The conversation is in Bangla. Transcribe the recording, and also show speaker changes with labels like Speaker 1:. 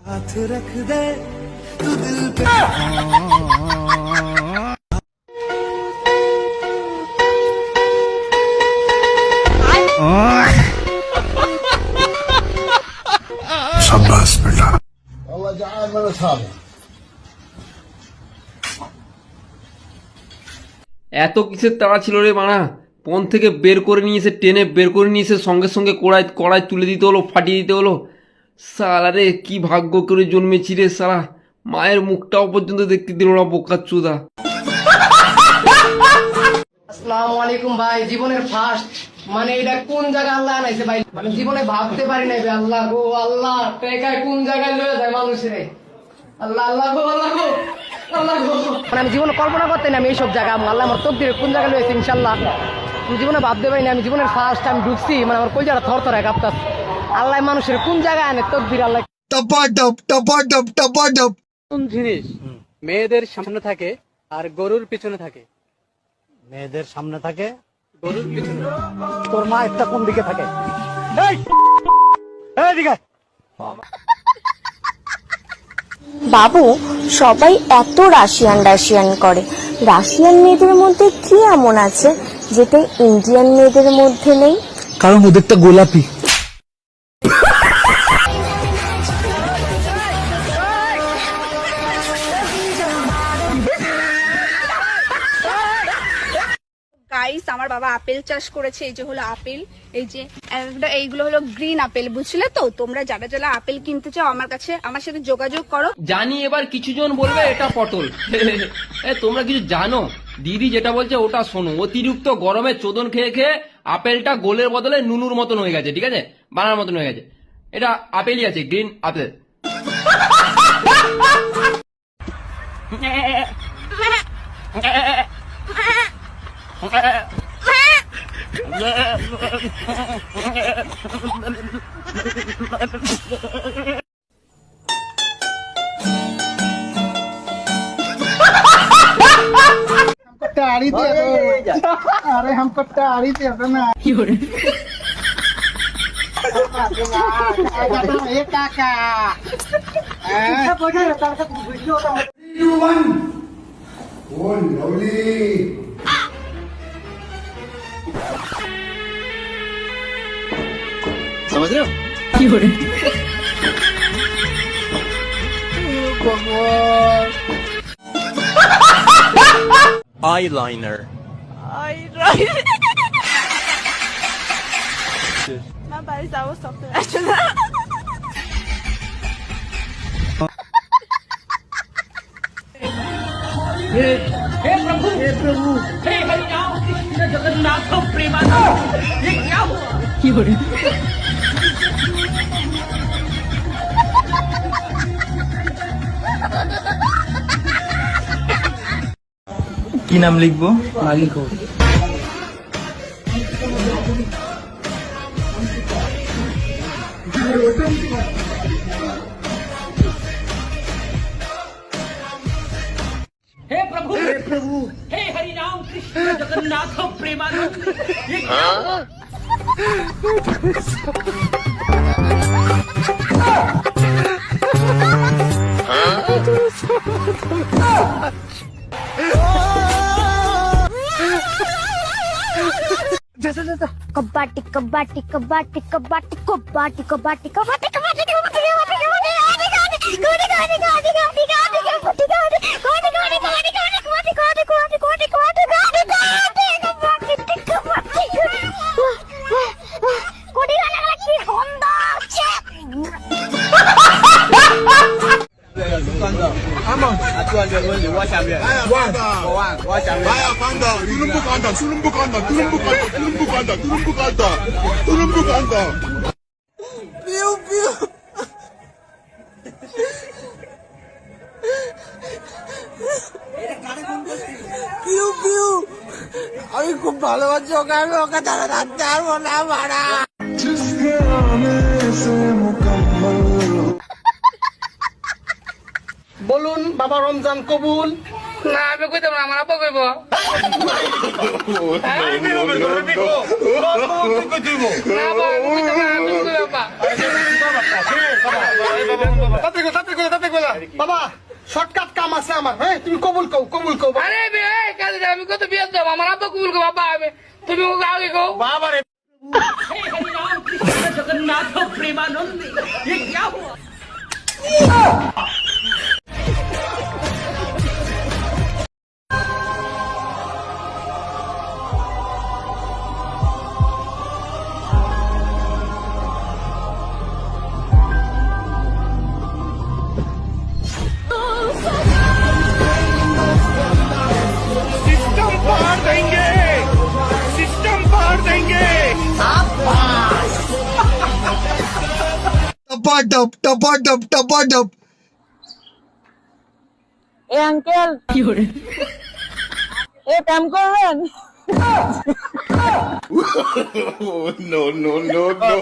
Speaker 1: हाथ रख दे तू दिल पे। शाबाश बेटा।
Speaker 2: والله جعان من اصحابي।
Speaker 3: এত কিসের তাড়া ছিল রে মানা? পন থেকে বের করে নিয়ে এসে টেনে বের করে নিয়ে এসে সঙ্গে সঙ্গে কড়াই তুলে দিতে হলো, ফাটিয়ে দিতে হলো। সালা রে কি ভাগ্য করে জন্মেছি রে সালা, মায়ের মুখটাও পর্যন্ত দেখতে দিল না বোকার চুদা।
Speaker 4: আসসালামু আলাইকুম ভাই। জীবনের ফার্স্ট মানে এটা কোন জায়গা আল্লাহ আনাইছে ভাই, মানে জীবনে ভাবতে পারি নাই ভাই। আল্লাহ গো আল্লাহ, টেকায় কোন জায়গায় লয়ে যায় মানুষের। আল্লাহ আল্লাহ গো আল্লাহ গো আল্লাহ গো, মানে আমি জীবনে কল্পনা করতে না আমি এইসব জায়গা। আল্লাহ আমার তকদিরে কোন জায়গায় লয়েছে ইনশাল্লাহ আমি জীবনে ভাবতে পারি না। আমি জীবনের ফার্স্ট টাইম ঢুকছি, মানে আমার কই জায়গা থর থর কাঁপতাছে। আল্লাহ মানুষের কোন জায়গায় আনে তকদির আল্লাহ।
Speaker 5: কোন জিনিস মেয়েদের সামনে থাকে আর গরুর পিছনে থাকে?
Speaker 6: মেয়েদের সামনে থাকে,
Speaker 5: গরুর পিছনে।
Speaker 6: তোর মা একটা কোন দিকে থাকে?
Speaker 7: বাবু, সবাই এত রাশিয়ান রাশিয়ান করে, রাশিয়ান মেয়েদের মধ্যে কি এমন আছে যেটা ইন্ডিয়ান মেয়েদের মধ্যে নেই?
Speaker 1: কারণ ওদেরটা গোলাপি।
Speaker 8: গাইস, আমার বাবা আপেল চাষ করেছে। এই যে হলো আপেল, এই যে এইগুলো হলো গ্রিন আপেল, বুঝলে তো? তোমরা যারা যারা আপেল কিনতে চাও আমার সাথে যোগাযোগ করো।
Speaker 3: জানি এবার কিছু জন বলবে এটা পটল। তোমরা কিছু জানো? দিদি যেটা বলছে ওটা শোনো। অতিরিক্ত গরমে চোদন খেয়ে খেয়ে আপেলটা গোলের বদলে নুনুর মতন হয়ে গেছে, ঠিক আছে, বানার মতন হয়ে গেছে। এটা আপেলই আছে, গ্রিন আপেল।
Speaker 6: टाड़ी दे दो। अरे हमको टाड़ी दे दो ना। ये काका
Speaker 2: ओ लवली।
Speaker 3: समझ रहे हो?
Speaker 9: eyeliner
Speaker 8: না বাড়ি যাবো সব।
Speaker 1: কি নাম লিখবো?
Speaker 4: মালিক হোক।
Speaker 5: हे प्रभु हे हरि राम कृष्ण जगन्नाथ प्रेमानंद। ये क्या हुआ?
Speaker 7: कब्बाटी कब्बाटी कब्बाटी कब्बाटी कब्बाटी कब्बाटी कब्बाटी
Speaker 1: আমি খুব ভালোবাসি ওকে, আমি ওকে তারা থাকতে পারবো না ভাড়া।
Speaker 4: বলুন বাবা রমজান কবুল। না আমি কইতাম না, আমার আপা কইব। না বাবা, আমি কইতাম না, তুমি কইবা।
Speaker 6: বাবা শর্টকাট কাম আছে আমার, হ্যাঁ তুমি কবুল কও, কবুল কও।
Speaker 4: আরে কাজে আমি কত বিয়ে দেবো, আমার আব্বা কবুল করবো, বাবা তুমি ওকে আগে কও।
Speaker 6: বাবা রে
Speaker 5: हे हरि राम कृष्ण जगन्नाथ प्रेमानंद ये क्या हुआ
Speaker 2: टपाटप टपाटप टपाटप
Speaker 7: এ আঙ্কেল এ কাম করবেন?
Speaker 2: no no no no